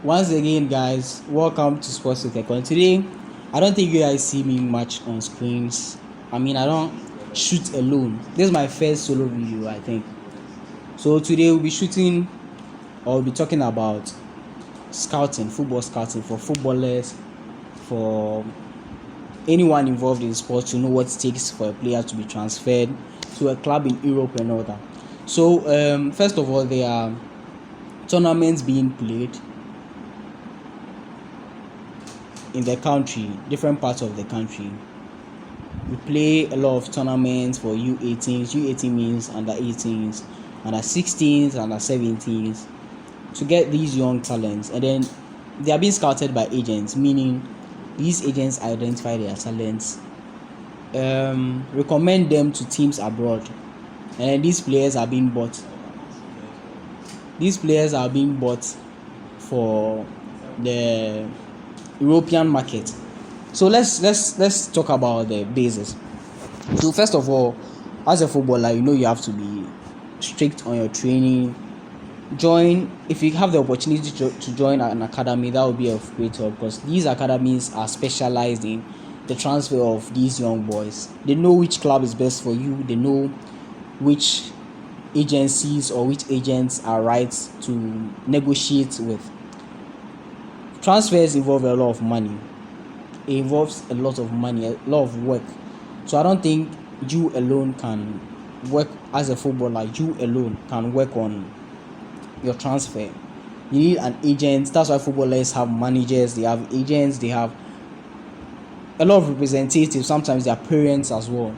Once again, guys, welcome to Sports with Ekon. Today, I don't think you guys see me much on screens. I don't shoot alone. This is my first solo video, I think. So today we'll be shooting, or we'll be talking about scouting, football scouting for footballers, for anyone involved in sports to know what it takes for a player to be transferred to a club in Europe and all that. So first of all, there are tournaments being played in the country, different parts of the country. We play a lot of tournaments for U18s. U18 means under 18s, under 16s, under 17s, to get these young talents. And then they are being scouted by agents, meaning these agents identify their talents, recommend them to teams abroad, and these players are being bought. These players are being bought for the European market. So let's talk about the basis. So first of all, as a footballer, you have to be strict on your training. If you have the opportunity to join an academy, that would be of great help, because these academies are specialized in the transfer of these young boys. They know which club is best for you. They know which agencies or which agents are right to negotiate with. Transfers involve a lot of money. It involves a lot of money, a lot of work. So I don't think you alone can work as a footballer. You alone can work on your transfer. You need an agent. That's why footballers have managers, they have agents, they have a lot of representatives, sometimes their parents as well.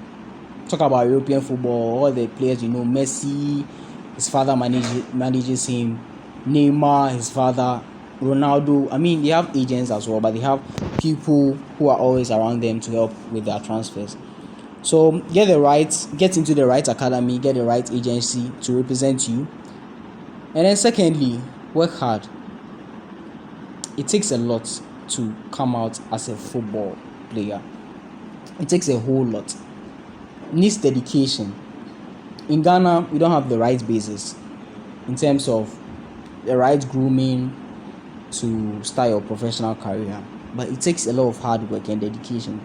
Talk about European football, all the players, Messi, his father manages him, Neymar, his father, Ronaldo. They have agents as well, but they have people who are always around them to help with their transfers. So get into the right academy, get the right agency to represent you. And then secondly, work hard. It takes a lot to come out as a football player. It takes a whole lot. It needs dedication. In Ghana, we don't have the right basis in terms of the right grooming to start your professional career. But it takes a lot of hard work and dedication.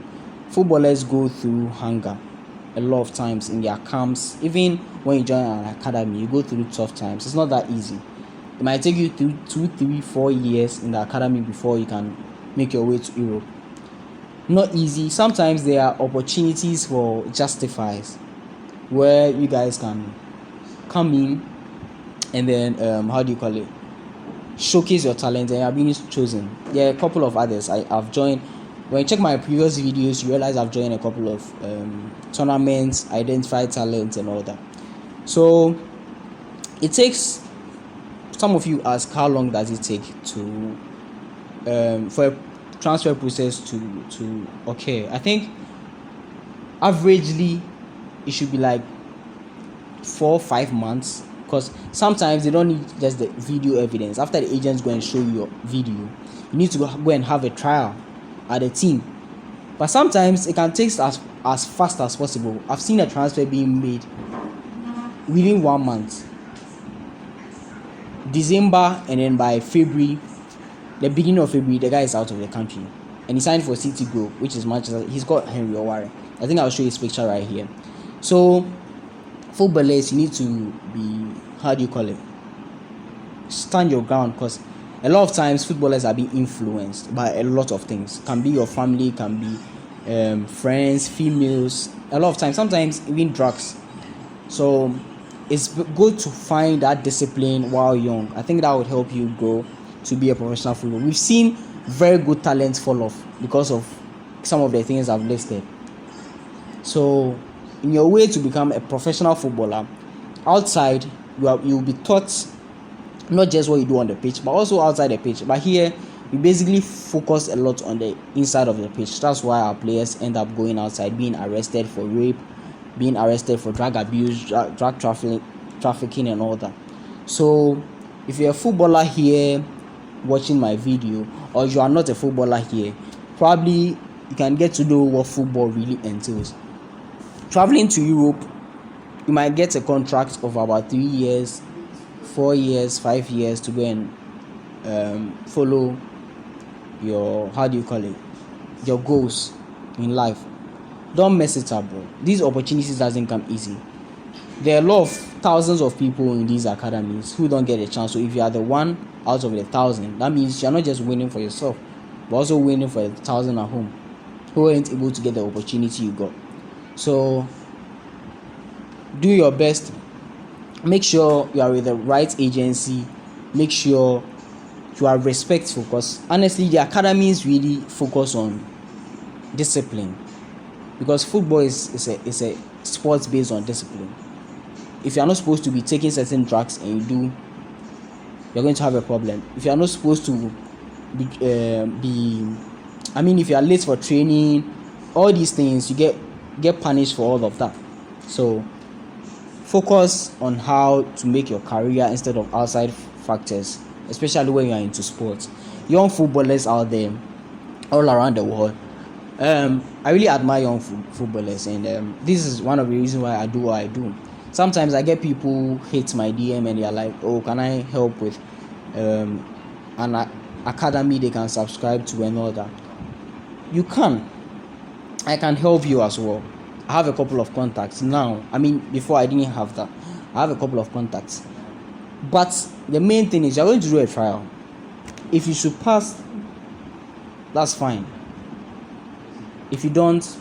Footballers go through hunger a lot of times in their camps. Even when you join an academy, you go through tough times. It's not that easy. It might take you through 2, 3, 4 years in the academy before you can make your way to Europe. Not easy. Sometimes there are opportunities for justifiers where you guys can come in and then showcase your talent, and you are being chosen. There are a couple of others I've joined. When you check my previous videos, you realize I've joined a couple of tournaments, identified talent and all that. So it takes, some of you ask, how long does it take to for a transfer process to okay? I think averagely it should be like 4-5 months, because sometimes they don't need just the video evidence. After the agents go and show you your video, you need to go and have a trial at the team. But sometimes it can take as fast as possible. I've seen a transfer being made within 1 month, December, and then by February, the beginning of February, the guy is out of the country, and he signed for City Group, which is Manchester. He's got Henry Owari. I think I'll show you his picture right here. So footballers, you need to be, stand your ground, because a lot of times footballers are being influenced by a lot of things. Can be your family, can be friends, females, a lot of times, sometimes even drugs. So it's good to find that discipline while young. I think that would help you grow to be a professional footballer. We've seen very good talents fall off because of some of the things I've listed. So in your way to become a professional footballer, outside you'll be taught not just what you do on the pitch, but also outside the pitch. But here we basically focus a lot on the inside of the pitch. That's why our players end up going outside, being arrested for rape, being arrested for drug abuse, drug trafficking and all that. So if you're a footballer here watching my video, or you are not a footballer here, probably you can get to know what football really entails. Traveling to Europe, you might get a contract of about 3 years, 4 years, 5 years to go and follow your, how do you call it, your goals in life. Don't mess it up, bro. These opportunities doesn't come easy. There are a lot of thousands of people in these academies who don't get a chance. So if you are the one out of the 1,000, that means you're not just winning for yourself, but also winning for the 1,000 at home who weren't able to get the opportunity you got. So do your best. Make sure you are with the right agency. Make sure you are respectful, because honestly the academies really focus on discipline, because football is a sport based on discipline. If you are not supposed to be taking certain drugs and you do, you're going to have a problem. If you are not supposed to be if you are late for training, all these things, you get punished for all of that. So focus on how to make your career instead of outside factors, especially when you are into sports. Young footballers out there all around the world, I really admire young footballers, and this is one of the reasons why I do what I do. Sometimes I get people hit my DM and they are like, oh, can I help with an academy they can subscribe to and all that? You can. I can help you as well. I have a couple of contacts now. Before I didn't have that. I have a couple of contacts. But the main thing is you're going to do a trial. If you should pass, that's fine. If you don't,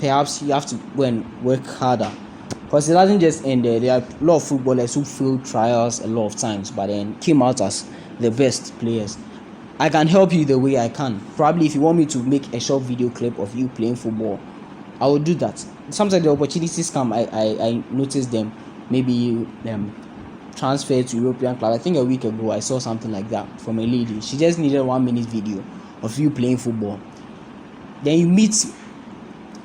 perhaps you have to go and work harder. Because it doesn't just end there. There are a lot of footballers who failed trials a lot of times, but then came out as the best players. I can help you the way I can. Probably if you want me to make a short video clip of you playing football, I will do that. Sometimes the opportunities come, I notice them. Maybe transfer to European club. I think a week ago I saw something like that from a lady. She just needed 1 minute video of you playing football. Then you meet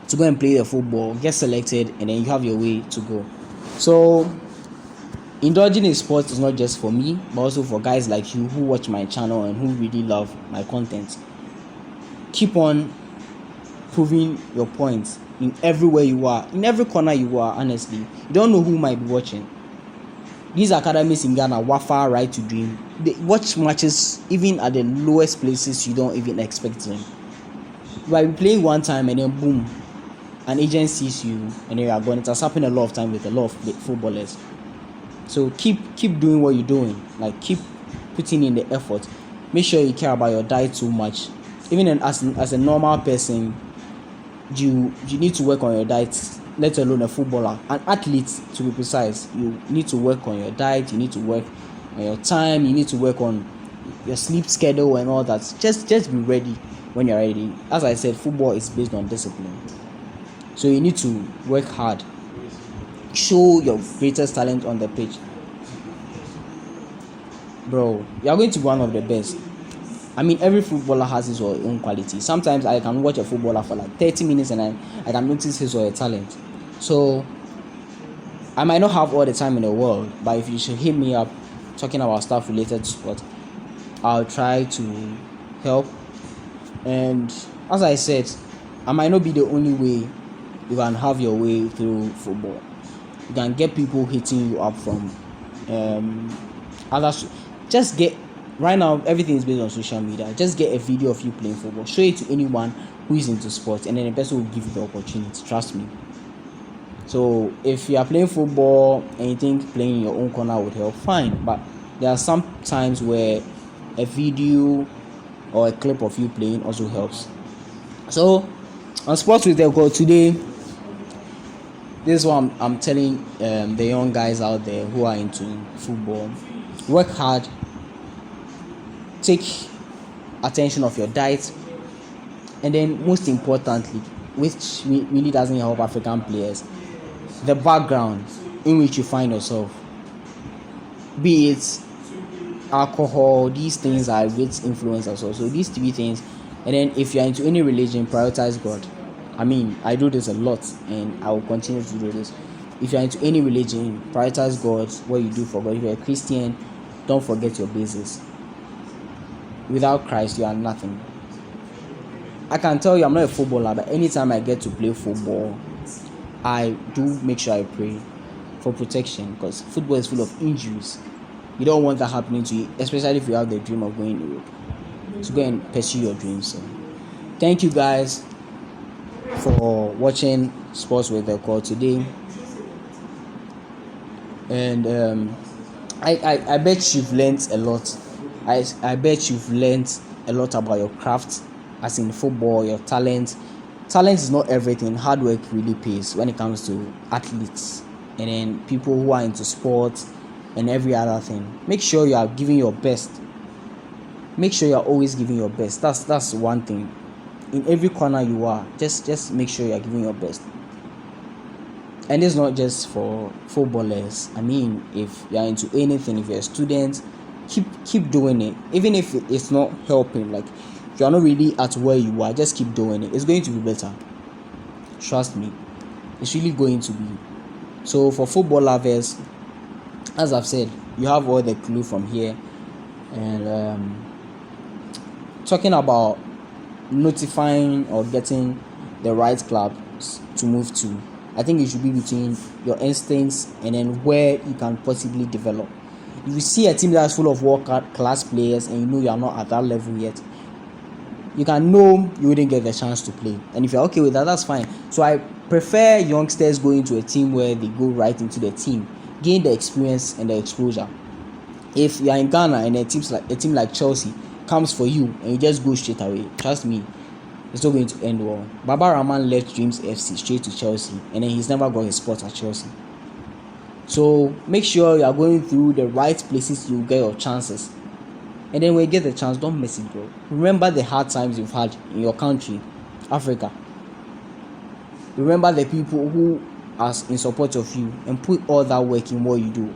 to go and play the football, get selected, and then you have your way to go. So indulging in sports is not just for me, but also for guys like you who watch my channel and who really love my content. Keep on proving your points in everywhere you are, in every corner you are. Honestly, you don't know who might be watching. These academies in Ghana, Wafa, Right to Dream, they watch matches even at the lowest places you don't even expect them. You might be playing one time and then boom, an agent sees you and then you are gone. It has happened a lot of time with a lot of footballers. So keep doing what you're doing. Like, keep putting in the effort. Make sure you care about your diet too much. Even as a normal person, you need to work on your diet, let alone a footballer. An athlete, to be precise, you need to work on your diet, you need to work on your time, you need to work on your sleep schedule and all that. Just be ready when you're ready. As I said, football is based on discipline. So you need to work hard. Show your greatest talent on the pitch. Bro, you're going to be one of the best. Every footballer has his or own quality. Sometimes I can watch a footballer for like 30 minutes and I can notice his or her talent. So I might not have all the time in the world, but if you should hit me up talking about stuff related to sport, I'll try to help. And as I said, I might not be the only way you can have your way through football. You can get people hitting you up from others. Just get, right now everything is based on social media. Just get a video of you playing football, show it to anyone who is into sports, and then the person will give you the opportunity. Trust me. So if you are playing football and you think playing in your own corner would help, fine. But there are some times where a video or a clip of you playing also helps. So on Sports with the Goal today, this is what I'm telling the young guys out there who are into football. Work hard. Take attention of your diet. And then most importantly, which really doesn't help African players, the background in which you find yourself. Be it alcohol, these things are great influences also. So these three things. And then if you're into any religion, prioritize God. I do this a lot and I will continue to do this. If you're into any religion, prioritize God, what you do for God. If you're a Christian, don't forget your basics. Without Christ, you are nothing. I can tell you I'm not a footballer, but anytime I get to play football, I do make sure I pray for protection, because football is full of injuries. You don't want that happening to you, especially if you have the dream of going to Europe. So go and pursue your dreams. So thank you guys for watching Sports with the Call today. And I bet you've learned a lot. I bet you've learned a lot about your craft, as in football, your talent. Talent is not everything. Hard work really pays when it comes to athletes and then people who are into sports and every other thing. Make sure you are giving your best. Make sure you are always giving your best. That's one thing. In every corner you are, just make sure you are giving your best. And it's not just for footballers. I mean, if you are into anything, if you're a student, keep doing it. Even if it's not helping, like if you're not really at where you are, just keep doing it. It's going to be better. Trust me. It's really going to be. So for football lovers, as I've said, you have all the clue from here. And talking about notifying or getting the right clubs to move to, I think it should be between your instincts and then where you can possibly develop. If you see a team that's full of world-class players and you know you are not at that level yet, you can know you wouldn't get the chance to play. And if you're okay with that, that's fine. So I prefer youngsters going to a team where they go right into the team, gain the experience and the exposure. If you are in Ghana and a team like Chelsea comes for you and you just go straight away, trust me, it's not going to end well. Baba Rahman left Dreams FC straight to Chelsea, and then he's never got his spot at Chelsea. So make sure you are going through the right places, you get your chances. And then when you get the chance, don't miss it, bro. Remember the hard times you've had in your country, Africa. Remember the people who are in support of you and put all that work in what you do.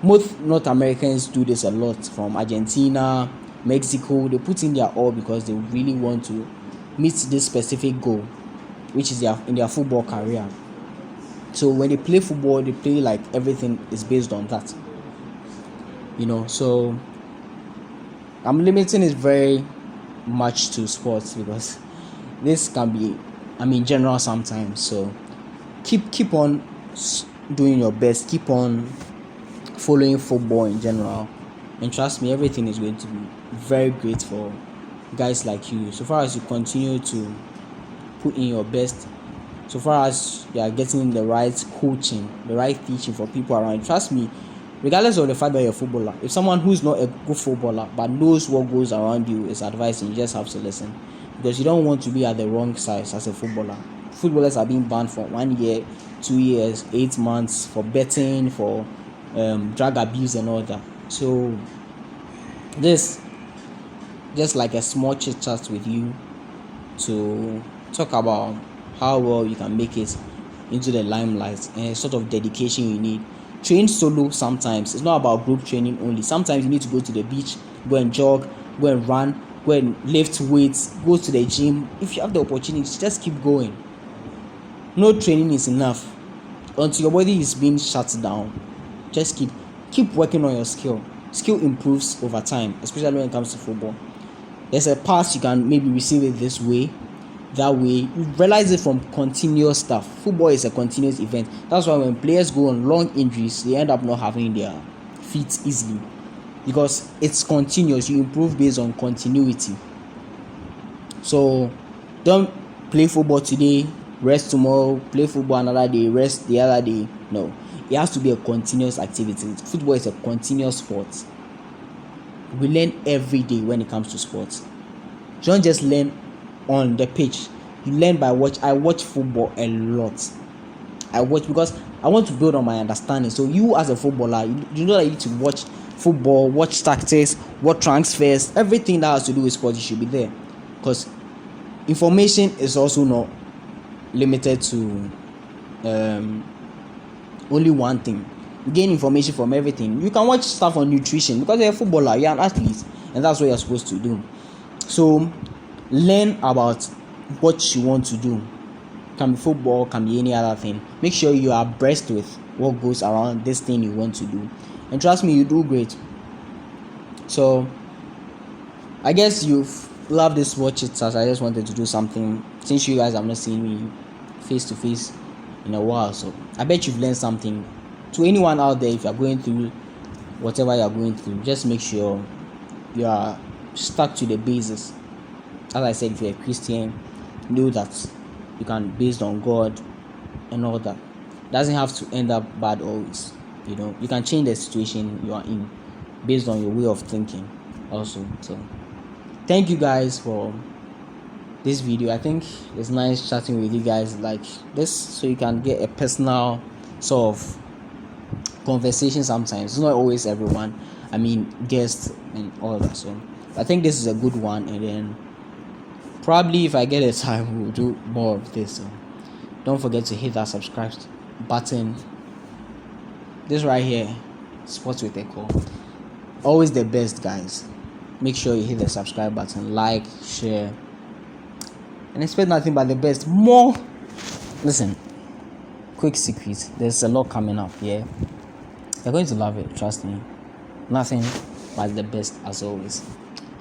Most North Americans do this a lot, from Argentina, Mexico. They put in their all because they really want to meet this specific goal, which is in their football career. So when they play football, they play like everything is based on that. So I'm limiting it very much to sports because this can be, general sometimes. So keep on doing your best. Keep on following football in general. And trust me, everything is going to be very great for guys like you. So far as you continue to put in your best, so far as you are getting the right coaching, the right teaching for people around you, trust me, regardless of the fact that you're a footballer, if someone who's not a good footballer but knows what goes around you is advising, you just have to listen. Because you don't want to be at the wrong side as a footballer. Footballers are being banned for 1 year, 2 years, 8 months for betting, for drug abuse and all that. So this just like a small chit chat with you to talk about how well you can make it into the limelight and sort of dedication you need. Train solo sometimes. It's not about group training only. Sometimes you need to go to the beach, go and jog, go and run, go and lift weights, go to the gym. If you have the opportunity, just keep going. No training is enough until your body is being shut down. Just keep working on your skill. Skill improves over time, especially when it comes to football. There's a pass, you can maybe receive it this way, that way. You realize it from continuous stuff. Football is a continuous event. That's why when players go on long injuries, they end up not having their feet easily, because it's continuous. You improve based on continuity. So don't play football today, rest tomorrow, play football another day, rest the other day. No, it has to be a continuous activity. Football is a continuous sport. We learn every day when it comes to sports. You don't just learn on the pitch. You learn by watch. I watch football a lot. I watch because I want to build on my understanding. So you as a footballer, you know that you need to watch football, watch tactics, watch transfers, everything that has to do with sports. You should be there, because information is also not limited to only one thing. You gain information from everything. You can watch stuff on nutrition because you're a footballer, you're an athlete, and that's what you're supposed to do. So learn about what you want to do. Can be football, can be any other thing. Make sure you are abreast with what goes around this thing you want to do, and trust me, you do great. So I guess you've loved this watch it, as I just wanted to do something since you guys have not seen me face to face in a while. So I bet you've learned something. To anyone out there, if you're going through whatever you are going through, just make sure you are stuck to the basis. As I said, if you're a Christian, know that you can, based on God and all that. Doesn't have to end up bad always. You can change the situation you are in based on your way of thinking also. So thank you guys for this video. I think it's nice chatting with you guys like this, so you can get a personal sort of conversation. Sometimes it's not always everyone, guests and all that. So I think this is a good one, and then probably if I get a time we'll do more of this. So don't forget to hit that subscribe button. This right here, Sports with Echo, always the best, guys. Make sure you hit the subscribe button, like, share, and expect nothing but the best. More. Listen, quick secret, there's a lot coming up. You're going to love it, trust me. Nothing but the best as always.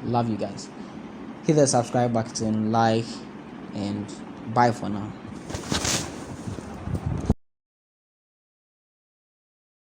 Love you guys. Hit the subscribe button, like, and bye for now.